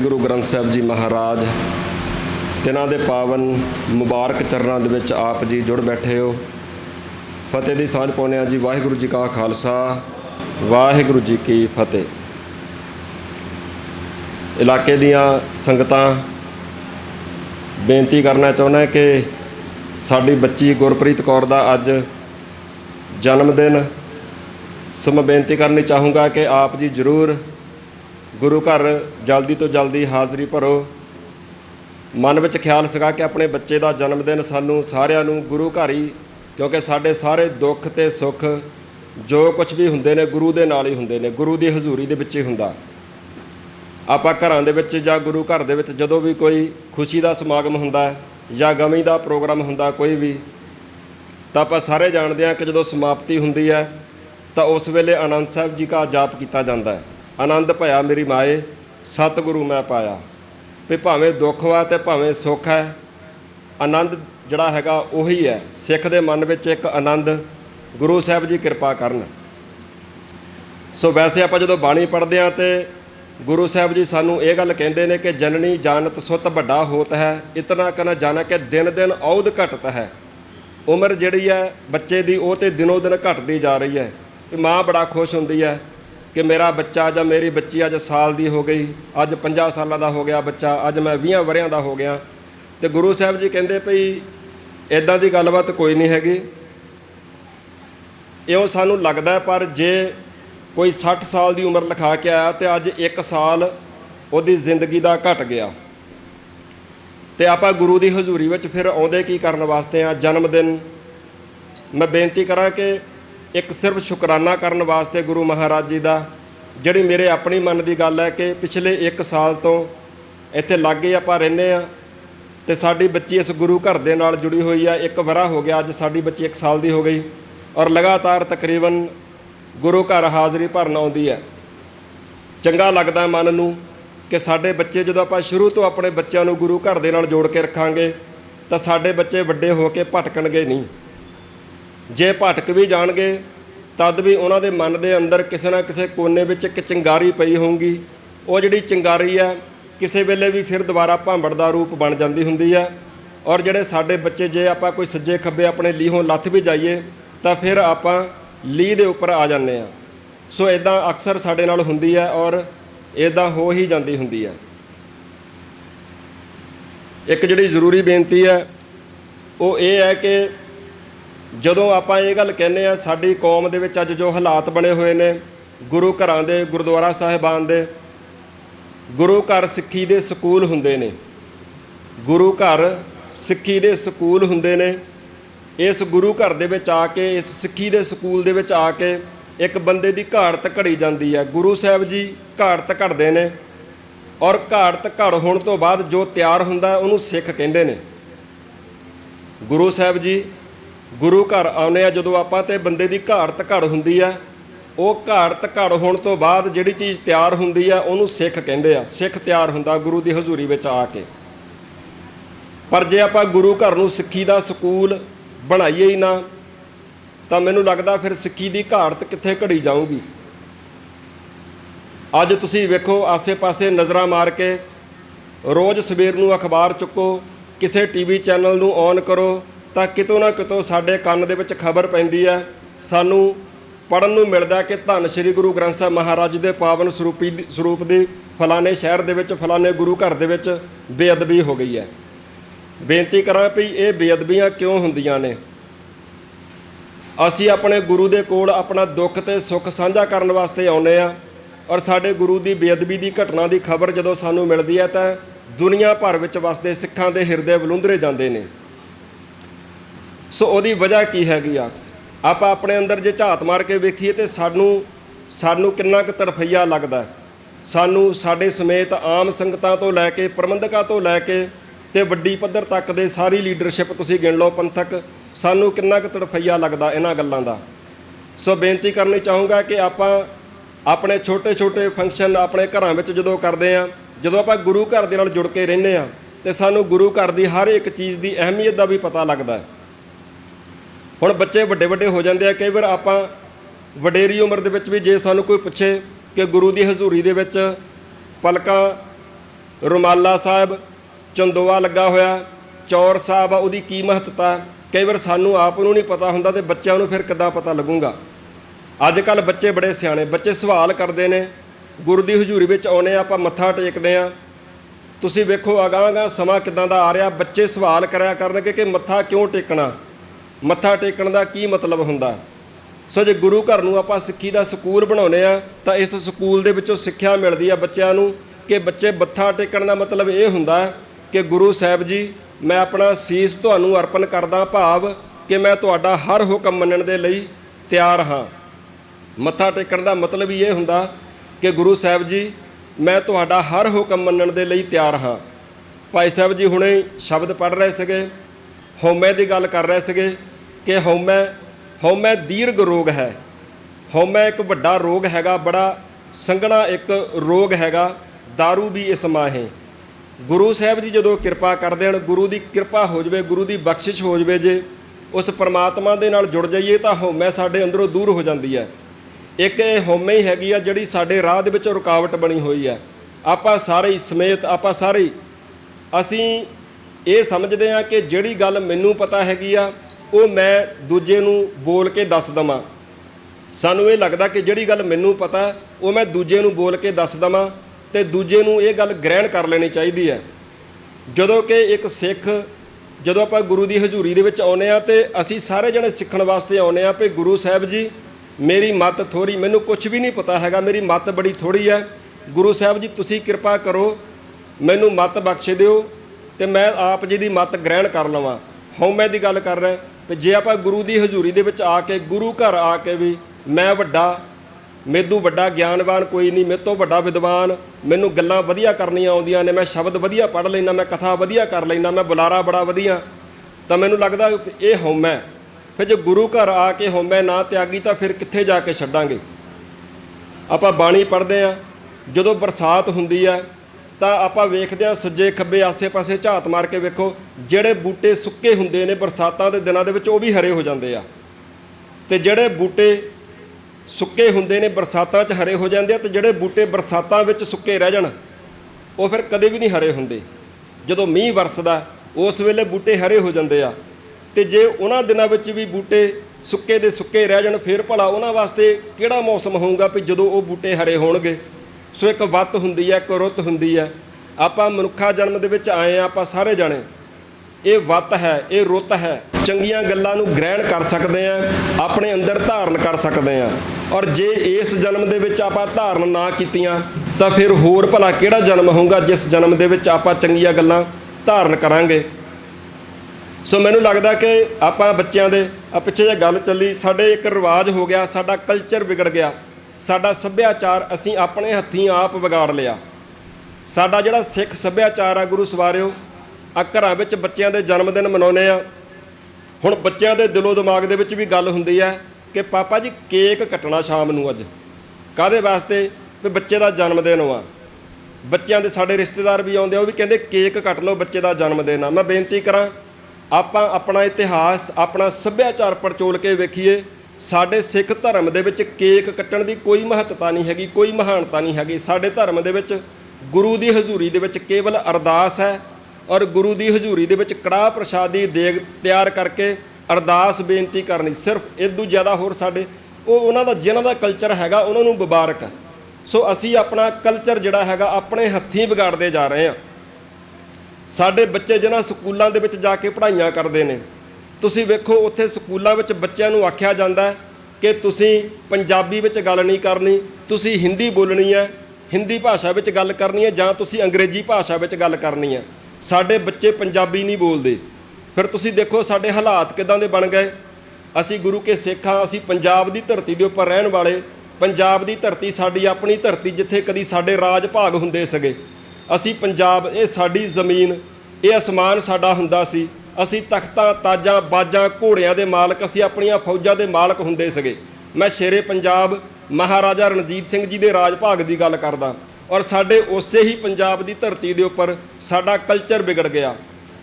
गुरु ग्रंथ साहब जी महाराज तिन्हां दे पावन मुबारक चरणों दे विच आप जी जुड़ बैठे हो। फतेह दी सांझ पाउने जी। वाहिगुरू जी का खालसा, वाहिगुरू जी की फतेह। इलाके दियां संगतां बेनती करना चाहुंदा कि साडी बच्ची गुरप्रीत कौर दा अज जन्मदिन, सो मैं बेनती करनी चाहूँगा कि आप जी जरूर गुरु घर जल्दी तो जल्दी हाज़री भरो। मन में ख्याल सीगा कि अपने बच्चे का जन्मदिन सानू सारिਆਂ ਨੂੰ गुरु घर ही, क्योंकि साढ़े सारे दुख ते सुख जो कुछ भी हुंदे ने गुरु दे नाल ही हुंदे ने, गुरु की हजूरी दे विच ही हुंदा। आपां घरां दे विच जां गुरु घर दे विच जदों भी कोई खुशी का समागम हुंदा जां गमी का प्रोग्राम हुंदा कोई भी, तां आपां सारे जाणदे हां कि जदों समाप्ति हुंदी है तां उस वेले आनंद साहिब जी का जाप कीता जांदा है। आनंद भया मेरी माए सतगुरु मैं पाया। भी भावें दुख वा ते भावें सुख है, आनंद जिहड़ा हैगा उही है। सिख दे मन विच एक आनंद गुरु साहिब जी कृपा करन। सो वैसे आपां जदों बाणी पढ़दे हां ते गुरु साहिब जी सानू ये गल कहिंदे ने कि जननी जानत सुत वड्डा होत है, इतना कन जाना कि दिन दिन औध घटत है। उम्र जिहड़ी है बच्चे दी वो तो दिनों दिन घटदी जा रही है। माँ बड़ा खुश हुंदी है कि मेरा बच्चा या मेरी बच्ची अज साल दी हो गई, अज 50 साल का हो गया बच्चा, अज मैं 20 वरियां का हो गया। तो गुरु साहब जी कहते भई इदां दी गलबात कोई नहीं हैगी, इउं सानू लगदा है। पर जे कोई 60 साल की उम्र लिखा के आया तो अज 1 साल उहदी जिंदगी का घट गया। तो आपां गुरु की हजूरी विच फिर आउंदे की करन वास्ते आ। जन्मदिन मैं बेनती करा कि एक सिर्फ शुकराना करन वास्ते गुरु महाराज जी का, जिहड़ी मेरे अपनी मन की गल है कि पिछले 1 साल तो इत्थे लागे आपां रहिंदे आ ते साडी बच्ची इस गुरु घर दे नाल जुड़ी हुई है। 1 वरा हो गया, अज साडी बच्ची 1 साल की हो गई और लगातार तकरीबन गुरु घर हाज़री भरन आउंदी है। चंगा लगदा मन नूं कि साडे बच्चे जदों आपां शुरू तो अपने बच्चों नूं गुरु घर दे नाल जोड़ के रखांगे तां साडे बच्चे वड्डे हो के भटकणगे नहीं। जे भटक भी जाणगे तद भी उन्हां दे मन दे अंदर किसी ना किसी कोने विच एक चिंगारी पई होऊगी। वो जिहड़ी चिंगारी है किसी वेले भी फिर दोबारा भांबड़ दा रूप बन जाती हुंदी है। और जिहड़े साडे बच्चे जे आपां कोई सज्जे खब्बे अपने लीहों लथ भी जाइए तां फिर आपां लीह दे उपर आ जाने आ। सो इदां अक्सर साडे नाल हुंदी है और इदां हो ही जाती हुंदी है। एक जिहड़ी जरूरी बेनती है वो ये है कि जदों आपां ये गल कहने आ साडी कौम दे विच अज जो हालात बने हुए ने, गुरु घरां दे गुरुद्वारा साहिबान दे, गुरु घर सिੱਖੀ दे ਸਕੂਲ हुंदे ने, गुरु घर सिੱਖੀ दे ਸਕੂਲ हुंदे ने। इस गुरु घर दे विच आके इस सिੱਖੀ दे ਸਕੂਲ दे विच आके एक बंदे दी घाड़त घड़ी जाती है। गुरु साहब जी घाड़त घड़ते हैं और घाड़त घड़ होने तो बाद जो तैयार हुंदा उहनूं सिख कहंदे ने। गुरु साहब जी गुरु घर आने जदों आपां ते बंदे की घाड़त घड़ हुंदी है, वो घाड़त घड़ होने तो बाद जिहड़ी चीज़ तैयार हुंदी है उहनूं सिख कहंदे आ। सिख तैयार हुंदा गुरु की हजूरी विच आके। पर जे आपां गुरु घर नूं सिੱਖੀ दा ਸਕੂਲ बनाईए ही ना तो मैनूं लगदा फिर सिੱਖੀ दी घाड़त कित्थे घड़ी जाऊगी। अज तुसीं वेखो आसे पासे नज़रां मार के रोज़ सवेर नूं अखबार चुको, किसी टीवी चैनल नूं ऑन करो तो कितों ना कितों साडे कंन दे विच खबर पैंदी है, सानू पढ़न नूं मिलदा कि धन श्री गुरु ग्रंथ साहब महाराज दे पावन स्वरूप दी फलाने शहर दे विच फलाने गुरु घर दे विच बेअदबी हो गई है। बेनती करां भी ये बेअदबियां क्यों हुंदियां ने। असीं अपने गुरु दे कोल अपना दुख ते सुख साझा करन वास्ते आउंदे आ और साडे गुरु दी बेअदबी दी घटना दी खबर जदों सानू मिलदी है तां दुनिया भर विच वसदे सिखां दे हिरदे वलुंदरे जांदे ने। सो उहदी वजह की हैगी आ। आपां अपने अंदर जे झात मार के वेखीए तो सानू किन्ना क तरफईया लगदा। सानू साडे समेत आम संगतां तो लैके प्रबंधकां तो लैके ते वड्डी पੱਧਰ तक दे सारी लीडरशिप तुसीं गिण लो पंथक, सानू किन्ना क तरफईया लगदा इन्हां गल्लां दा। सो बेनती करनी चाहूँगा कि आपां अपने छोटे छोटे फंक्शन अपने घरां विच जदों करदे आ, जदों आपां गुरु घर दे नाल जुड़ के रहिंदे आ ते सानू गुरु घर दी हर एक चीज़ की अहमियत का भी पता लगदा है। हुण बच्चे वड्डे वड्डे हो जाते हैं, कई बार आपां वडेरी उम्र दे विच भी जे सानू कोई पुछे कि गुरु की हजूरी दे विच पलकां रुमाला साहब चंदोआ लगा होया, चौर साहब आ, उहदी की महत्ता कई बार सानू आप नूं नहीं पता हुंदा ते बच्चों नूं फिर किद्दां पता लगूगा। अजकल बच्चे बड़े सियाणे, बच्चे सवाल करते हैं, गुरु की हजूरी में आने आपां मत्था टेकते हैं। तुसीं वेखो अगां अगां समा किदां दा आ रहा, बच्चे सवाल करया करनगे कि मत्था क्यों टेकना, मत्था टेकण दा की मतलब हुंदा। सो जे गुरु घर नूं आपां सिੱਖੀ ਦਾ ਸਕੂਲ ਬਣਾउने आ ਤਾਂ ਇਸ ਸਕੂਲ ਦੇ ਵਿੱਚੋਂ ਸਿੱਖਿਆ ਮਿਲਦੀ ਆ ਬੱਚਿਆਂ ਨੂੰ कि बच्चे मत्था टेकण ਦਾ मतलब ਇਹ ਹੁੰਦਾ कि गुरु साहब जी मैं अपना ਸੀਸ ਤੁਹਾਨੂੰ अर्पण करदा, भाव कि मैं ਤੁਹਾਡਾ हर हुक्म ਮੰਨਣ ਦੇ ਲਈ ਤਿਆਰ ਹਾਂ। मत्था टेकण ਦਾ मतलब ही ਇਹ ਹੁੰਦਾ कि गुरु साहब जी मैं ਤੁਹਾਡਾ हर हुक्म ਮੰਨਣ ਦੇ ਲਈ ਤਿਆਰ ਹਾਂ। भाई साहब जी हुणे शब्द पढ़ रहे ਸੀਗੇ, हौमे की गल कर रहे ਸੀਗੇ कि हौमे दीर्घ रोग है। हौमे एक वड्डा रोग हैगा, बड़ा संघना एक रोग हैगा, दारू भी इस माहे। गुरु साहब जी जो किरपा कर देन, गुरु की किरपा हो जाए, गुरु की बख्शिश हो जाए, जे उस परमात्मा के नाल जुड़ जाइए तो हौमे साडे अंदरों दूर हो जाती है। एक हौमे ही हैगी आ जिहड़ी साडे राह दे विच रुकावट बनी हुई है। आपां सारे समेत आपां सारे असीं ये समझते हैं कि जिहड़ी गल मैनूं पता हैगी आ वो मैं दूजे नूं बोल के दस देवां। सानूं ये लगदा कि जिहड़ी गल मैनूं पता वो मैं दूजे नूं बोल के दस देवां ते दूजे नूं ये गल ग्रहण कर लेनी चाहिदी है। जदों कि एक सिख जदों आपां गुरु की हजूरी दे विच आउणे आ ते असीं सारे जणे सिੱਖਣ वास्ते आउणे आ कि गुरु साहब जी मेरी मत थोड़ी, मैनूं कुछ भी नहीं पता हैगा, मेरी मत बड़ी थोड़ी है। गुरु साहब जी तुसीं किरपा करो, मैनूं मत बख्श दिओ ते मैं आप जी की मत ग्रहण कर लवां। हौमे की गल कर रहे ते जे आपां गुरु की हजूरी दे विच आके गुरु घर आके भी मैं वड्डा, मेदू वड्डा ज्ञानवान कोई नहीं, मेरे तो वड्डा विद्वान, मैनूं गल्लां वधिया करनियां आउंदियां ने, मैं शब्द वधिया पढ़ लैना, मैं कथा वधिया कर लैना, मैं बुलारा बड़ा वधिया, तो मैनूं लगदा ये हौमा। फिर जो गुरु घर आके हौमा ना त्यागी तो फिर कित्थे जाके छड्डांगे। आपां बाणी पढ़दे आ, जदों बरसात हुंदी है तो आपां वेखदे आ सज्जे खब्बे आसे पासे झात मार के वेखो, जिहड़े बूटे सुक्के हुंदे ने बरसातां दे दिनां दे विच वो भी हरे हो जांदे आ, ते जिहड़े बूटे सुक्के हुंदे ने बरसातां च हरे हो जांदे आ, ते जिहड़े बूटे बरसातां विच सुक्के रह जाण वो फिर कदे भी नहीं हरे हुंदे। जदों मींह वरसदा उस वेले बूटे हरे हो जांदे आ, ते जे उन्हां दिनां विच भी बूटे सुक्के दे सुक्के रह जाण फिर भला उन्हां वास्ते किहड़ा मौसम होऊगा भी जदों वो बूटे हरे होणगे। सो एक वत हुंदी है, एक रुत हुंदी है। आपां मनुੱਖਾ जन्म दे विच आए आ, आपां सारे जाणे ये वत है, ये रुत है, चंगियां गल्लां नूं ग्रहण कर सकते हैं, अपने अंदर धारण कर सकते हैं। और जे इस जन्म दे विच आपां धारण ना कीतियां तां फिर होर भला किहड़ा जन्म होऊगा जिस जन्म दे विच आपां चंगियां गल्लां धारण करांगे। सो मैनूं लगदा कि आपां बच्चों दे पिछे जे गल चली, साडे एक रिवाज हो गया, साडा कल्चर बिगड़ गया, साडा सभ्याचार असीं अपने हत्थीं आप विगाड़ लिया। साडा जिहड़ा सिख सभ्याचार आ गुरु सवारिओ, घरां विच बच्चों के जन्मदिन मनाउने आ। हुण बच्चों के दिलो दिमाग दे विच भी गल हुंदी है कि पापा जी केक कटना शाम नूं अज, काहदे वास्ते भी बच्चे का जन्मदिन आ। बच्चों के साडे रिश्तेदार भी आउंदे, वो भी कहंदे केक कट लो, बच्चे का जन्मदिन आ। मैं बेनती करां आपां अपना इतिहास अपना सभ्याचार पड़चोल के वेखीए। साडे सिख धर्म दे विच केक कट्टण दी कोई महत्ता नहीं हैगी, कोई महानता नहीं हैगी। साडे धर्म दे विच गुरु की हजूरी दे विच केवल अरदास है, और गुरु की हजूरी दे विच कड़ाह प्रसादी देग तैयार करके अरदास बेनती करनी, सिर्फ इदू ज़्यादा होर साडे वो उन्हां दा जिन्हां दा कल्चर हैगा उन्हां नूं मुबारक। सो असीं अपना कल्चर जिहड़ा हैगा अपने हत्थीं बिगाड़ते जा रहे हैं। साडे बच्चे जिन्हां स्कूलों दे विच जाके पढ़ाइयां करदे ने, तुसीं वेखो उत्थे स्कूलों विच बच्चों नूं आख्या जांदा कि तुसीं पंजाबी विच गल नहीं करनी, तुसीं हिंदी बोलनी है, हिंदी भाषा विच गल करनी है, जां तुसीं अंग्रेजी भाषा विच गल करनी है। साडे बच्चे पंजाबी नहीं बोलते। फिर तुसीं देखो साडे हालात किदां दे बन गए। असीं गुरु के सिख हाँ, असीं पंजाब दी धरती दे उपर रहण वाले, पंजाब दी धरती साडी अपनी धरती जिथे कदी साडे राज भाग हुंदे सगे। असीं पंजाब ये साडी ज़मीन, ये आसमान साडा हुंदा सी, असीं तख्तां ताजां बाजां घोड़ियां दे मालक, असीं अपणियां फौजां दे मालक हुंदे सगे। मैं शेरे पंजाब महाराजा रणजीत सिंह जी दे राज भाग की गल करदा, और साडे उसे ही पंजाब की धरती के उपर साडा कल्चर बिगड़ गया,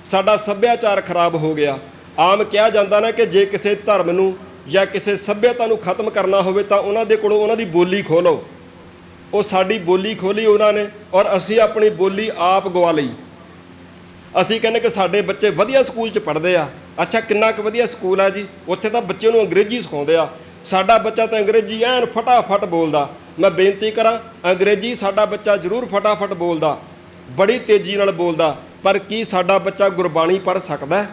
साडा सभ्याचार खराब हो गया। आम कहा जाता ना कि जे किसी धर्म नूं या किसी सभ्यता नूं खत्म करना होवे तां उन्हां दे कोलों उन्हां दी बोली खोलो। ਉਹ ਸਾਡੀ ਬੋਲੀ ਖੋਲੀ ਉਹਨਾਂ ਨੇ, ਔਰ ਅਸੀਂ ਆਪਣੀ ਬੋਲੀ ਆਪ ਗਵਾ ਲਈ। ਅਸੀਂ ਕਹਿੰਦੇ ਕਿ ਸਾਡੇ ਬੱਚੇ ਵਧੀਆ ਸਕੂਲ 'ਚ ਪੜ੍ਹਦੇ ਆ। ਅੱਛਾ, ਕਿੰਨਾ ਕੁ ਵਧੀਆ ਸਕੂਲ ਆ ਜੀ? ਉੱਥੇ ਤਾਂ ਬੱਚੇ ਨੂੰ ਅੰਗਰੇਜ਼ੀ ਸਿਖਾਉਂਦੇ ਆ। ਸਾਡਾ ਬੱਚਾ ਤਾਂ ਅੰਗਰੇਜ਼ੀ ਐਨ ਫਟਾਫਟ ਬੋਲਦਾ। ਮੈਂ ਬੇਨਤੀ ਕਰਾਂ, ਅੰਗਰੇਜ਼ੀ ਸਾਡਾ ਬੱਚਾ ਜ਼ਰੂਰ ਫਟਾਫਟ ਬੋਲਦਾ, ਬੜੀ ਤੇਜ਼ੀ ਨਾਲ ਬੋਲਦਾ, ਪਰ ਕੀ ਸਾਡਾ ਬੱਚਾ ਗੁਰਬਾਣੀ ਪੜ੍ਹ ਸਕਦਾ?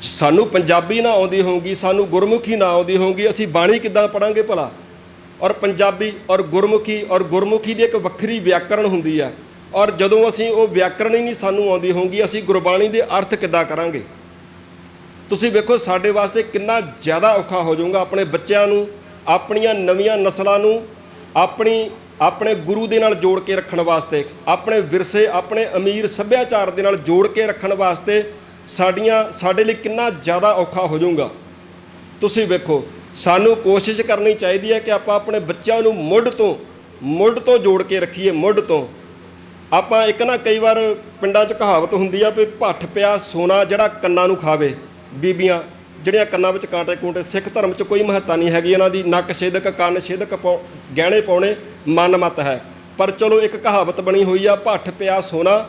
ਸਾਨੂੰ ਪੰਜਾਬੀ ਨਾ ਆਉਂਦੀ ਹੋਊਗੀ, ਸਾਨੂੰ ਗੁਰਮੁਖੀ ਨਾ ਆਉਂਦੀ ਹੋਊਗੀ, ਅਸੀਂ ਬਾਣੀ ਕਿੱਦਾਂ ਪੜ੍ਹਾਂਗੇ ਭਲਾ? ਔਰ ਪੰਜਾਬੀ ਔਰ ਗੁਰਮੁਖੀ ਦੀ ਇੱਕ ਵੱਖਰੀ ਵਿਆਕਰਣ ਹੁੰਦੀ ਆ, ਔਰ ਜਦੋਂ ਅਸੀਂ ਉਹ ਵਿਆਕਰਣ ਹੀ ਨਹੀਂ ਸਾਨੂੰ ਆਉਂਦੀ ਹੋਊਗੀ, ਅਸੀਂ ਗੁਰਬਾਣੀ ਦੇ ਅਰਥ ਕਿੱਦਾਂ ਕਰਾਂਗੇ? ਤੁਸੀਂ ਵੇਖੋ ਸਾਡੇ ਵਾਸਤੇ ਕਿੰਨਾ ਜ਼ਿਆਦਾ ਔਖਾ ਹੋ ਜਾਊਗਾ ਆਪਣੇ ਬੱਚਿਆਂ ਨੂੰ, ਆਪਣੀਆਂ ਨਵੀਆਂ ਨਸਲਾਂ ਨੂੰ ਆਪਣੇ ਗੁਰੂ ਦੇ ਨਾਲ ਜੋੜ ਕੇ ਰੱਖਣ ਵਾਸਤੇ, ਆਪਣੇ ਵਿਰਸੇ, ਆਪਣੇ ਅਮੀਰ ਸੱਭਿਆਚਾਰ ਦੇ ਨਾਲ ਜੋੜ ਕੇ ਰੱਖਣ ਵਾਸਤੇ ਸਾਡੇ ਲਈ ਕਿੰਨਾ ਜ਼ਿਆਦਾ ਔਖਾ ਹੋ ਜਾਊਗਾ। ਤੁਸੀਂ ਵੇਖੋ, ਸਾਨੂੰ ਕੋਸ਼ਿਸ਼ ਕਰਨੀ ਚਾਹੀਦੀ ਹੈ ਕਿ ਆਪਾਂ ਆਪਣੇ ਬੱਚਿਆਂ ਨੂੰ ਮੁੱਢ ਤੋਂ ਜੋੜ ਕੇ ਰੱਖੀਏ। ਮੁੱਢ ਤੋਂ ਆਪਾਂ ਇੱਕ ਨਾ ਕਈ ਵਾਰ ਪਿੰਡਾਂ 'ਚ ਕਹਾਵਤ ਹੁੰਦੀ ਆ ਵੀ ਭੱਠ ਪਿਆ ਸੋਨਾ ਜਿਹੜਾ ਕੰਨਾਂ ਨੂੰ ਖਾਵੇ। ਬੀਬੀਆਂ ਜਿਹੜੀਆਂ ਕੰਨਾਂ ਵਿੱਚ ਕਾਂਟੇ, ਸਿੱਖ ਧਰਮ 'ਚ ਕੋਈ ਮਹੱਤਤਾ ਨਹੀਂ ਹੈਗੀ ਇਹਨਾਂ ਦੀ। ਨੱਕ ਛੇਦਕ, ਕੰਨ ਛੇਦਕ, ਗਹਿਣੇ ਪਾਉਣੇ ਮਨ ਮਤ ਹੈ, ਪਰ ਚਲੋ ਇੱਕ ਕਹਾਵਤ ਬਣੀ ਹੋਈ ਆ, ਭੱਠ ਪਿਆ ਸੋਨਾ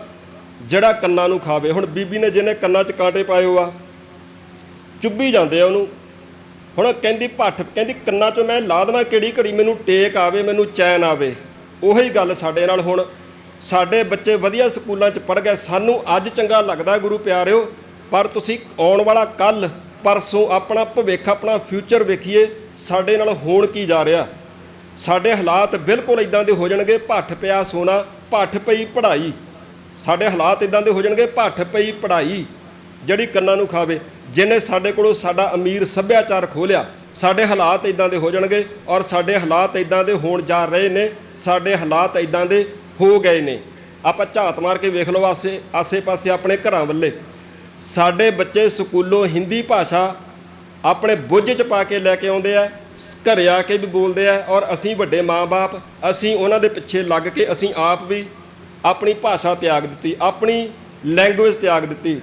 ਜਿਹੜਾ ਕੰਨਾਂ ਨੂੰ ਖਾਵੇ। ਹੁਣ ਬੀਬੀ ਨੇ ਜਿਹਨੇ ਕੰਨਾਂ 'ਚ ਕਾਂਟੇ ਪਾਏ ਹੋ ਆ, ਚੁੱਭੀ ਜਾਂਦੇ ਆ ਉਹਨੂੰ। ਹੁਣ ਕਹਿੰਦੀ ਕੰਨਾਂ 'ਚੋਂ ਮੈਂ ਲਾ ਦੇਵਾਂ ਕਿਹੜੀ ਘੜੀ, ਮੈਨੂੰ ਟੇਕ ਆਵੇ, ਮੈਨੂੰ ਚੈਨ ਆਵੇ। ਉਹੀ ਗੱਲ ਸਾਡੇ ਨਾਲ। ਹੁਣ ਸਾਡੇ ਬੱਚੇ ਵਧੀਆ ਸਕੂਲਾਂ 'ਚ ਪੜ੍ਹ ਗਏ, ਸਾਨੂੰ ਅੱਜ ਚੰਗਾ ਲੱਗਦਾ ਗੁਰੂ ਪਿਆਰਿਓ, ਪਰ ਤੁਸੀਂ ਆਉਣ ਵਾਲਾ ਕੱਲ੍ਹ ਪਰਸੋਂ ਆਪਣਾ ਭਵਿੱਖ, ਆਪਣਾ ਫਿਊਚਰ ਵੇਖੀਏ ਸਾਡੇ ਨਾਲ ਹੋਣ ਕੀ ਜਾ ਰਿਹਾ। ਸਾਡੇ ਹਾਲਾਤ ਬਿਲਕੁਲ ਇਦਾਂ ਦੇ ਹੋ ਜਾਣਗੇ, ਭੱਠ ਪਿਆ ਸੋਨਾ, ਭੱਠ ਪਈ ਪੜ੍ਹਾਈ। ਸਾਡੇ ਹਾਲਾਤ ਇਦਾਂ ਦੇ ਹੋ ਜਾਣਗੇ, ਭੱਠ ਪਈ ਪੜ੍ਹਾਈ ਜਿਹੜੀ ਕੰਨਾਂ ਨੂੰ ਖਾਵੇ। ਜਿਹਨੇ ਸਾਡੇ ਕੋਲੋਂ ਸਾਡਾ ਅਮੀਰ ਸੱਭਿਆਚਾਰ ਖੋਲਿਆ, ਸਾਡੇ ਹਾਲਾਤ ਇਦਾਂ ਦੇ ਹੋ ਜਾਣਗੇ, ਔਰ ਸਾਡੇ ਹਾਲਾਤ ਇਦਾਂ ਦੇ ਹੋਣ ਜਾ ਰਹੇ ਨੇ, ਸਾਡੇ ਹਾਲਾਤ ਇਦਾਂ ਦੇ ਹੋ ਗਏ ਨੇ। ਆਪਾਂ ਝਾਤ ਮਾਰ ਕੇ ਵੇਖ ਲਓ ਆਸੇ ਪਾਸੇ ਆਪਣੇ ਘਰਾਂ ਵੱਲੇ। ਸਾਡੇ ਬੱਚੇ ਸਕੂਲੋਂ ਹਿੰਦੀ ਭਾਸ਼ਾ ਆਪਣੇ ਬੁੱਝ 'ਚ ਪਾ ਕੇ ਲੈ ਕੇ ਆਉਂਦੇ ਆ, ਘਰੇ ਆ ਕੇ ਵੀ ਬੋਲਦੇ ਆ, ਔਰ ਅਸੀਂ ਵੱਡੇ ਮਾਂ-ਬਾਪ ਅਸੀਂ ਉਹਨਾਂ ਦੇ ਪਿੱਛੇ ਲੱਗ ਕੇ ਅਸੀਂ ਆਪ ਵੀ ਆਪਣੀ ਭਾਸ਼ਾ ਤਿਆਗ ਦਿੱਤੀ, ਆਪਣੀ ਲੈਂਗੁਏਜ ਤਿਆਗ ਦਿੱਤੀ।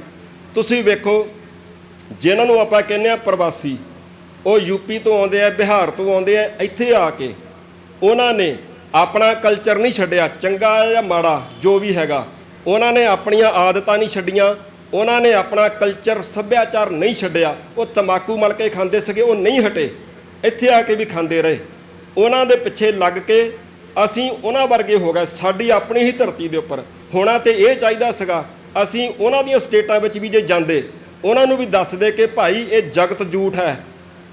ਤੁਸੀਂ ਵੇਖੋ, ਜਿਨ੍ਹਾਂ ਨੂੰ ਆਪਾਂ ਕਹਿੰਦੇ ਆ ਪ੍ਰਵਾਸੀ, ਉਹ ਯੂਪੀ ਤੋਂ ਆਉਂਦੇ ਆ, ਬਿਹਾਰ ਤੋਂ ਆਉਂਦੇ ਆ, ਇੱਥੇ ਆ ਕੇ ਉਹਨਾਂ ਨੇ ਆਪਣਾ ਕਲਚਰ ਨਹੀਂ ਛੱਡਿਆ, ਚੰਗਾ ਜਾਂ ਮਾੜਾ ਜੋ ਵੀ ਹੈਗਾ। ਉਹਨਾਂ ਨੇ ਆਪਣੀਆਂ ਆਦਤਾਂ ਨਹੀਂ ਛੱਡੀਆਂ, ਉਹਨਾਂ ਨੇ ਆਪਣਾ ਕਲਚਰ ਸੱਭਿਆਚਾਰ ਨਹੀਂ ਛੱਡਿਆ। ਉਹ ਤੰਬਾਕੂ ਮਲ ਕੇ ਖਾਂਦੇ ਸੀਗੇ, ਉਹ ਨਹੀਂ ਹਟੇ, ਇੱਥੇ ਆ ਕੇ ਵੀ ਖਾਂਦੇ ਰਹੇ। ਉਹਨਾਂ ਦੇ ਪਿੱਛੇ ਲੱਗ ਕੇ ਅਸੀਂ ਉਹਨਾਂ ਵਰਗੇ ਹੋ ਗਏ। ਸਾਡੀ ਆਪਣੀ ਹੀ ਧਰਤੀ ਦੇ ਉੱਪਰ ਹੋਣਾ ਤੇ ਇਹ ਚਾਹੀਦਾ ਸੀਗਾ, ਅਸੀਂ ਉਹਨਾਂ ਦੀਆਂ ਸਟੇਟਾਂ ਵਿੱਚ ਵੀ ਜੇ ਜਾਂਦੇ, ਉਹਨਾਂ ਨੂੰ ਵੀ ਦੱਸਦੇ ਕਿ ਭਾਈ ਇਹ ਜਗਤ ਝੂਠ ਹੈ।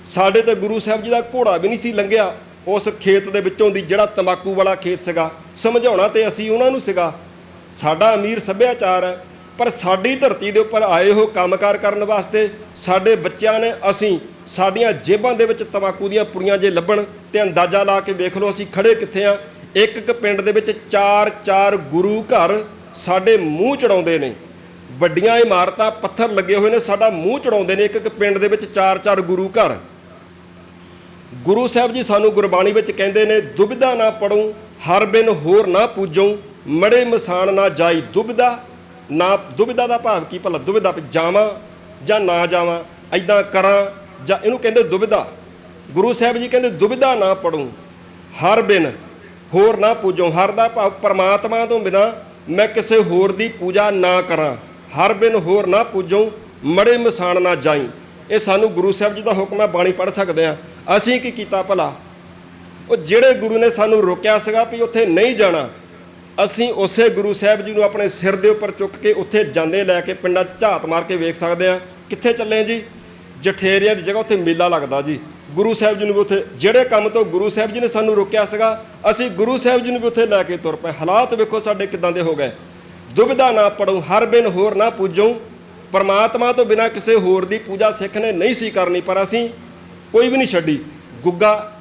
ਸਾਡੇ ਤੇ ਗੁਰੂ ਸਾਹਿਬ ਜੀ ਦਾ ਘੋੜਾ ਵੀ ਨਹੀਂ ਸੀ ਲੰਘਿਆ ਉਸ ਖੇਤ ਦੇ ਵਿੱਚੋਂ ਦੀ ਜਿਹੜਾ ਤੰਬਾਕੂ ਵਾਲਾ ਖੇਤ ਸੀਗਾ। ਸਮਝਾਉਣਾ ਤੇ ਅਸੀਂ ਉਹਨਾਂ ਨੂੰ ਸੀਗਾ। ਸਾਡਾ ਅਮੀਰ ਸੱਭਿਆਚਾਰ ਹੈ, ਪਰ ਸਾਡੀ ਧਰਤੀ ਦੇ ਉੱਪਰ ਆਏ ਹੋ ਕੰਮਕਾਰ ਕਰਨ ਵਾਸਤੇ ਸਾਡੇ ਬੱਚਿਆਂ ਨੇ, ਅਸੀਂ ਸਾਡੀਆਂ ਜੇਬਾਂ ਦੇ ਵਿੱਚ ਤੰਬਾਕੂ ਦੀਆਂ ਪੁੜੀਆਂ ਜੇ ਲੱਭਣ ਤੇ ਅੰਦਾਜ਼ਾ ਲਾ ਕੇ ਵੇਖ ਲਓ ਅਸੀਂ ਖੜੇ ਕਿੱਥੇ ਆ। ਇੱਕ ਪਿੰਡ ਦੇ ਵਿੱਚ 4 ਗੁਰੂ ਘਰ ਸਾਡੇ ਮੂੰਹ ਚੜਾਉਂਦੇ ਨੇ। ਵੱਡੀਆਂ ਇਮਾਰਤਾਂ, ਪੱਥਰ ਲੱਗੇ ਹੋਏ ਨੇ, ਸਾਡਾ ਮੂੰਹ ਚੜਾਉਂਦੇ ਨੇ। ਇੱਕ ਪਿੰਡ ਦੇ ਵਿੱਚ 4 ਗੁਰੂ ਘਰ। ਗੁਰੂ ਸਾਹਿਬ ਜੀ ਸਾਨੂੰ ਗੁਰਬਾਣੀ ਵਿੱਚ ਕਹਿੰਦੇ ਨੇ, ਦੁਬਿਧਾ ਨਾ ਪੜੂੰ ਹਰ ਬਿਨ ਹੋਰ ਨਾ ਪੂਜੂੰ, ਮੜੇ ਮਸਾਨ ਨਾ ਜਾਈ ਦੁਬਿਧਾ। ਦੁਬਿਧਾ ਦਾ ਭਾਵ ਕੀ ਭਲਾ? ਦੁਬਿਧਾ ਜਾਵਾਂ ਜਾਂ ਨਾ ਜਾਵਾਂ, ਇੱਦਾਂ ਕਰਾਂ ਜਾਂ, ਇਹਨੂੰ ਕਹਿੰਦੇ ਦੁਬਿਧਾ। ਗੁਰੂ ਸਾਹਿਬ ਜੀ ਕਹਿੰਦੇ ਦੁਬਿਧਾ ਨਾ ਪੜੂੰ ਹਰ ਬਿਨ ਹੋਰ ਨਾ ਪੂਜੂੰ। ਹਰ ਦਾ ਭਾਵ ਪਰਮਾਤਮਾ ਤੋਂ ਬਿਨਾਂ ਮੈਂ ਕਿਸੇ ਹੋਰ ਦੀ ਪੂਜਾ ਨਾ ਕਰਾਂ। ਹਰ ਬਿਨ ਹੋਰ ਨਾ ਪੂਜੂੰ, ਮੜੇ ਮਸਾਨ ਨਾ ਜਾਈ। ਇਹ ਸਾਨੂੰ ਗੁਰੂ ਸਾਹਿਬ ਜੀ ਦਾ ਹੁਕਮ ਹੈ, ਬਾਣੀ ਪੜ੍ਹ ਸਕਦੇ ਹਾਂ। ਅਸੀਂ ਕੀ ਕੀਤਾ ਭਲਾ? ਉਹ ਜਿਹੜੇ ਗੁਰੂ ਨੇ ਸਾਨੂੰ ਰੋਕਿਆ ਸੀਗਾ ਵੀ ਉੱਥੇ ਨਹੀਂ ਜਾਣਾ, ਅਸੀਂ ਉਸੇ ਗੁਰੂ ਸਾਹਿਬ ਜੀ ਨੂੰ ਆਪਣੇ ਸਿਰ ਦੇ ਉੱਪਰ ਚੁੱਕ ਕੇ ਉੱਥੇ ਜਾਂਦੇ ਲੈ ਕੇ ਪਿੰਡਾਂ 'ਚ ਝਾਤ ਮਾਰ ਕੇ ਵੇਖ ਸਕਦੇ ਹਾਂ। ਕਿੱਥੇ ਚੱਲੇ ਜੀ? ਜਠੇਰਿਆਂ ਦੀ ਜਗ੍ਹਾ ਉੱਥੇ ਮੇਲਾ ਲੱਗਦਾ ਜੀ। ਗੁਰੂ ਸਾਹਿਬ ਜੀ ਨੂੰ ਵੀ ਉੱਥੇ, ਜਿਹੜੇ ਕੰਮ ਤੋਂ ਗੁਰੂ ਸਾਹਿਬ ਜੀ ਨੇ ਸਾਨੂੰ ਰੋਕਿਆ ਸੀਗਾ, ਅਸੀਂ ਗੁਰੂ ਸਾਹਿਬ ਜੀ ਨੂੰ ਵੀ ਉੱਥੇ ਲੈ ਕੇ ਤੁਰ ਪਏ। ਹਾਲਾਤ ਵੇਖੋ ਸਾਡੇ ਕਿੱਦਾਂ ਦੇ ਹੋ ਗਏ। ਦੁਬਿਧਾ ਨਾ ਪੜੂੰ ਹਰ ਬਿਨ ਹੋਰ ਨਾ ਪੂਜੂੰ। ਪਰਮਾਤਮਾ ਤੋਂ ਬਿਨਾਂ ਕਿਸੇ ਹੋਰ ਦੀ ਪੂਜਾ ਸਿੱਖ ਨੇ ਨਹੀਂ ਸੀ ਕਰਨੀ, ਪਰ ਅਸੀਂ ਕੋਈ ਵੀ ਨਹੀਂ ਛੱਡੀ। ਗੁੱਗਾ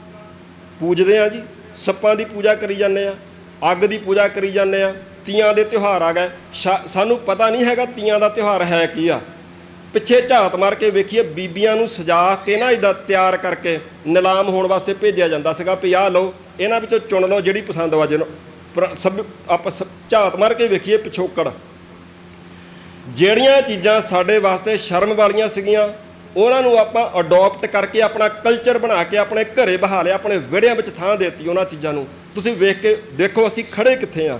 ਪੂਜਦੇ ਹਾਂ ਜੀ, ਸੱਪਾਂ ਦੀ ਪੂਜਾ ਕਰੀ ਜਾਂਦੇ ਆ, ਅੱਗ ਦੀ ਪੂਜਾ ਕਰੀ ਜਾਂਦੇ ਆ। ਤੀਆਂ ਦੇ ਤਿਉਹਾਰ ਆ ਗਏ, ਸਾਨੂੰ ਪਤਾ ਨਹੀਂ ਹੈਗਾ ਤੀਆਂ ਦਾ ਤਿਉਹਾਰ ਹੈ ਕੀ ਆ। ਪਿੱਛੇ ਝਾਤ ਮਾਰ ਕੇ ਵੇਖੀਏ, ਬੀਬੀਆਂ ਨੂੰ ਸਜਾ ਕੇ ਨਾ ਇੱਦਾਂ ਤਿਆਰ ਕਰਕੇ ਨਿਲਾਮ ਹੋਣ ਵਾਸਤੇ ਭੇਜਿਆ ਜਾਂਦਾ ਸੀਗਾ ਵੀ ਆਹ ਲਓ, ਇਹਨਾਂ ਵਿੱਚੋਂ ਚੁਣ ਲਓ ਜਿਹੜੀ ਪਸੰਦ ਵਾ। ਆਪਾਂ ਝਾਤ ਮਾਰ ਕੇ ਵੇਖੀਏ ਪਿਛੋਕੜ। ਜਿਹੜੀਆਂ ਚੀਜ਼ਾਂ ਸਾਡੇ ਵਾਸਤੇ ਸ਼ਰਮ ਵਾਲੀਆਂ ਸੀਗੀਆਂ, ਉਹਨਾਂ ਨੂੰ ਆਪਾਂ ਅਡਾਪਟ ਕਰਕੇ ਆਪਣਾ ਕਲਚਰ ਬਣਾ ਕੇ ਆਪਣੇ ਘਰੇ ਬਹਾ ਲਿਆ, ਆਪਣੇ ਵਿਹੜਿਆਂ ਵਿੱਚ ਥਾਂ ਦੇਤੀ ਉਹਨਾਂ ਚੀਜ਼ਾਂ ਨੂੰ। ਤੁਸੀਂ ਵੇਖ ਕੇ ਦੇਖੋ ਅਸੀਂ ਖੜੇ ਕਿੱਥੇ ਆ,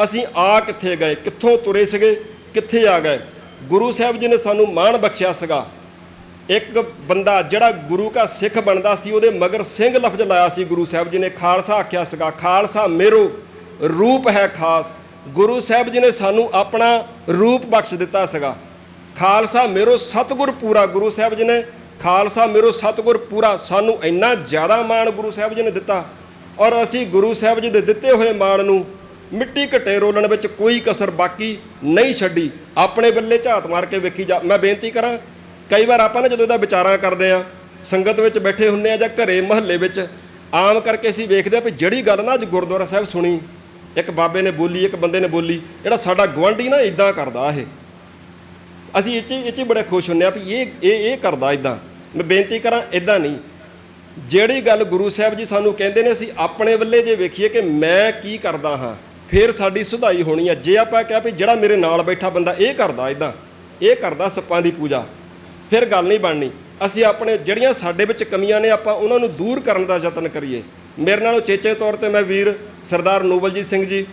ਅਸੀਂ ਆ ਕਿੱਥੇ ਗਏ, ਕਿੱਥੋਂ ਤੁਰੇ ਸੀਗੇ, ਕਿੱਥੇ ਆ ਗਏ। ਗੁਰੂ ਸਾਹਿਬ ਜੀ ਨੇ ਸਾਨੂੰ ਮਾਣ ਬਖਸ਼ਿਆ ਸੀਗਾ। ਇੱਕ ਬੰਦਾ ਜਿਹੜਾ ਗੁਰੂ ਦਾ ਸਿੱਖ ਬਣਦਾ ਸੀ ਉਹਦੇ ਮਗਰ ਸਿੰਘ ਲਫ਼ਜ਼ ਲਾਇਆ ਸੀ ਗੁਰੂ ਸਾਹਿਬ ਜੀ ਨੇ। ਖਾਲਸਾ ਆਖਿਆ ਸੀਗਾ, ਖਾਲਸਾ ਮੇਰੋ ਰੂਪ ਹੈ ਖਾਸ। ਗੁਰੂ ਸਾਹਿਬ ਜੀ ਨੇ ਸਾਨੂੰ ਆਪਣਾ ਰੂਪ ਬਖਸ਼ ਦਿੱਤਾ ਸੀਗਾ। ਖਾਲਸਾ ਮੇਰੋ ਸਤਿਗੁਰ ਪੂਰਾ, ਗੁਰੂ ਸਾਹਿਬ ਜੀ ਨੇ ਖਾਲਸਾ ਮੇਰੋ ਸਤਿਗੁਰ ਪੂਰਾ, ਸਾਨੂੰ ਇੰਨਾ ਜ਼ਿਆਦਾ ਮਾਣ ਗੁਰੂ ਸਾਹਿਬ ਜੀ ਨੇ ਦਿੱਤਾ। ਔਰ ਅਸੀਂ ਗੁਰੂ ਸਾਹਿਬ ਜੀ ਦੇ ਦਿੱਤੇ ਹੋਏ ਮਾਣ ਨੂੰ ਮਿੱਟੀ ਘੱਟੇ ਰੋਲਣ ਵਿੱਚ ਕੋਈ ਕਸਰ ਬਾਕੀ ਨਹੀਂ ਛੱਡੀ। ਆਪਣੇ ਬੱਲੇ ਝਾਤ ਮਾਰ ਕੇ ਵੇਖੀ ਜਾ। ਮੈਂ ਬੇਨਤੀ ਕਰਾਂ, ਕਈ ਵਾਰ ਆਪਾਂ ਨਾ ਜਦੋਂ ਇਹਦਾ ਵਿਚਾਰਾਂ ਕਰਦੇ ਆ, ਸੰਗਤ ਵਿੱਚ ਬੈਠੇ ਹੁੰਦੇ ਆ ਜਾਂ ਘਰੇ ਮਹੱਲੇ ਵਿੱਚ, ਆਮ ਕਰਕੇ ਅਸੀਂ ਵੇਖਦੇ ਆ ਵੀ ਜਿਹੜੀ ਗੱਲ ਨਾ ਅੱਜ ਗੁਰਦੁਆਰਾ ਸਾਹਿਬ ਸੁਣੀ, ਇੱਕ ਬਾਬੇ ਨੇ ਬੋਲੀ, ਇੱਕ ਬੰਦੇ ਨੇ ਬੋਲੀ, ਜਿਹੜਾ ਸਾਡਾ ਗੁਆਂਢੀ ਨਾ ਇਦਾਂ ਕਰਦਾ, ਇਹ ਅਸੀਂ ਇਹ 'ਚ ਬੜੇ ਖੁਸ਼ ਹੁੰਦੇ ਆ ਵੀ ਇਹ ਕਰਦਾ ਇਦਾਂ। ਮੈਂ ਬੇਨਤੀ ਕਰਾਂ, ਇਦਾਂ ਨਹੀਂ। ਜਿਹੜੀ ਗੱਲ ਗੁਰੂ ਸਾਹਿਬ ਜੀ ਸਾਨੂੰ ਕਹਿੰਦੇ ਨੇ, ਅਸੀਂ ਆਪਣੇ ਵੱਲੇ ਜੇ ਵੇਖੀਏ ਕਿ ਮੈਂ ਕੀ ਕਰਦਾ ਹਾਂ, ਫਿਰ ਸਾਡੀ ਸੁਧਾਈ ਹੋਣੀ ਆ। ਜੇ ਆਪਾਂ ਕਿਹਾ ਵੀ ਜਿਹੜਾ ਮੇਰੇ ਨਾਲ ਬੈਠਾ ਬੰਦਾ ਇਹ ਕਰਦਾ ਇਦਾਂ, ਇਹ ਕਰਦਾ ਸੱਪਾਂ ਦੀ ਪੂਜਾ, ਫਿਰ ਗੱਲ ਨਹੀਂ ਬਣਨੀ। ਅਸੀਂ ਆਪਣੇ ਜਿਹੜੀਆਂ ਸਾਡੇ ਵਿੱਚ ਕਮੀਆਂ ਨੇ ਆਪਾਂ ਉਹਨਾਂ ਨੂੰ ਦੂਰ ਕਰਨ ਦਾ ਯਤਨ ਕਰੀਏ। ਮੇਰੇ ਨਾਲ ਉਚੇਚੇ ਤੌਰ ਤੇ ਮੈਂ ਵੀਰ ਸਰਦਾਰ ਨੋਬਲਜੀਤ ਸਿੰਘ ਜੀ,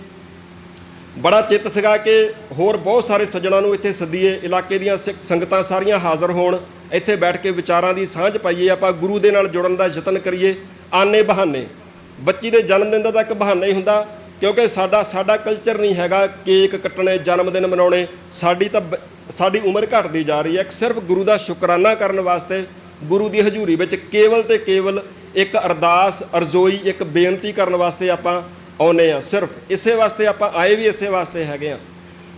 ਬੜਾ ਚਿੱਤ ਸੀਗਾ ਕਿ ਹੋਰ ਬਹੁਤ ਸਾਰੇ ਸੱਜਣਾਂ ਨੂੰ ਇੱਥੇ ਸੱਦੀਏ, ਇਲਾਕੇ ਦੀਆਂ ਸੰਗਤਾਂ ਸਾਰੀਆਂ ਹਾਜ਼ਰ ਹੋਣ, ਇੱਥੇ ਬੈਠ ਕੇ ਵਿਚਾਰਾਂ ਦੀ ਸਾਂਝ ਪਾਈਏ, ਆਪਾਂ ਗੁਰੂ ਦੇ ਨਾਲ ਜੁੜਨ ਦਾ ਯਤਨ ਕਰੀਏ। ਆਨੇ ਬਹਾਨੇ ਬੱਚੀ ਦੇ ਜਨਮ ਦਿਨ ਦਾ ਤਾਂ ਇੱਕ ਬਹਾਨਾ ਹੀ ਹੁੰਦਾ, ਕਿਉਂਕਿ ਸਾਡਾ ਕਲਚਰ ਨਹੀਂ ਹੈਗਾ ਕੇਕ ਕੱਟਣੇ, ਜਨਮ ਦਿਨ ਮਨਾਉਣੇ। ਸਾਡੀ ਉਮਰ ਘਟਦੀ ਜਾ ਰਹੀ ਹੈ। ਇੱਕ ਸਿਰਫ ਗੁਰੂ ਦਾ ਸ਼ੁਕਰਾਨਾ ਕਰਨ ਵਾਸਤੇ ਗੁਰੂ ਦੀ ਹਜ਼ੂਰੀ ਵਿੱਚ ਕੇਵਲ ਤੇ ਕੇਵਲ ਇੱਕ ਅਰਦਾਸ ਅਰਜ਼ੋਈ, ਇੱਕ ਬੇਨਤੀ ਕਰਨ ਵਾਸਤੇ ਆਪਾਂ ਆਉਂਦੇ ਆ। ਸਿਰਫ ਇਸੇ ਵਾਸਤੇ ਆਪਾਂ ਆਏ ਵੀ ਇਸੇ ਵਾਸਤੇ ਹੈਗੇ ਆ।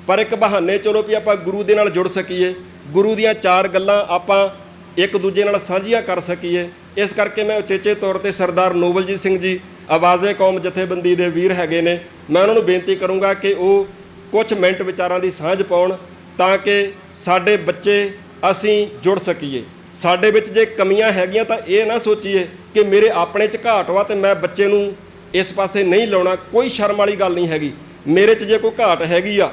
ਪਰ ਇੱਕ ਬਹਾਨੇ ਚਲੋ ਵੀ ਆਪਾਂ ਗੁਰੂ ਦੇ ਨਾਲ ਜੁੜ ਸਕੀਏ, ਗੁਰੂ ਦੀਆਂ ਚਾਰ ਗੱਲਾਂ ਆਪਾਂ ਇੱਕ ਦੂਜੇ ਨਾਲ ਸਾਂਝੀਆਂ ਕਰ ਸਕੀਏ। ਇਸ ਕਰਕੇ ਮੈਂ ਉਚੇਚੇ ਤੌਰ ਤੇ ਸਰਦਾਰ ਨੋਬਲਜੀਤ ਸਿੰਘ ਜੀ ਆਵਾਜ਼ੇ ਕੌਮ ਜਥੇਬੰਦੀ ਦੇ ਵੀਰ ਹੈਗੇ ਨੇ, ਮੈਂ ਉਹਨਾਂ ਨੂੰ ਬੇਨਤੀ ਕਰੂੰਗਾ ਕਿ ਉਹ ਕੁਝ ਮਿੰਟ ਵਿਚਾਰਾਂ ਦੀ ਸਾਂਝ ਪਾਉਣ, ਤਾਂ ਕਿ ਸਾਡੇ ਬੱਚੇ ਅਸੀਂ ਜੁੜ ਸਕੀਏ। ਸਾਡੇ ਵਿੱਚ ਜੇ ਕਮੀਆਂ ਹੈਗੀਆਂ ਤਾਂ ਇਹ ਨਾ ਸੋਚੀਏ ਕਿ ਮੇਰੇ ਆਪਣੇ 'ਚ ਘਾਟ ਵਾ ਤੇ ਮੈਂ ਬੱਚੇ ਨੂੰ ਇਸ ਪਾਸੇ ਨਹੀਂ ਲਾਉਣਾ। ਕੋਈ ਸ਼ਰਮ ਵਾਲੀ ਗੱਲ ਨਹੀਂ ਹੈਗੀ। ਮੇਰੇ 'ਚ ਜੇ ਕੋਈ ਘਾਟ ਹੈਗੀ ਆ,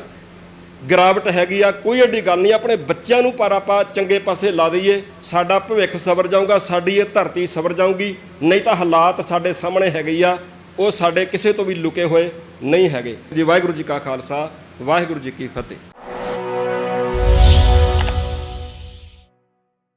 ਗਿਰਾਵਟ ਹੈਗੀ ਆ, ਕੋਈ ਐਡੀ ਗੱਲ ਨਹੀਂ। ਆਪਣੇ ਬੱਚਿਆਂ ਨੂੰ ਪਰ ਆਪਾਂ ਚੰਗੇ ਪਾਸੇ ਲਾ ਦਈਏ, ਸਾਡਾ ਭਵਿੱਖ ਸਵਰ ਜਾਊਗਾ, ਸਾਡੀ ਇਹ ਧਰਤੀ ਸਵਰ ਜਾਊਗੀ। ਨਹੀਂ ਤਾਂ ਹਾਲਾਤ ਸਾਡੇ ਸਾਹਮਣੇ ਹੈਗੇ ਆ, ਉਹ ਸਾਡੇ ਕਿਸੇ ਤੋਂ ਵੀ ਲੁਕੇ ਹੋਏ ਨਹੀਂ ਹੈਗੇ ਜੀ। ਵਾਹਿਗੁਰੂ ਜੀ ਕਾ ਖਾਲਸਾ, ਵਾਹਿਗੁਰੂ ਜੀ ਕੀ ਫਤਿਹ।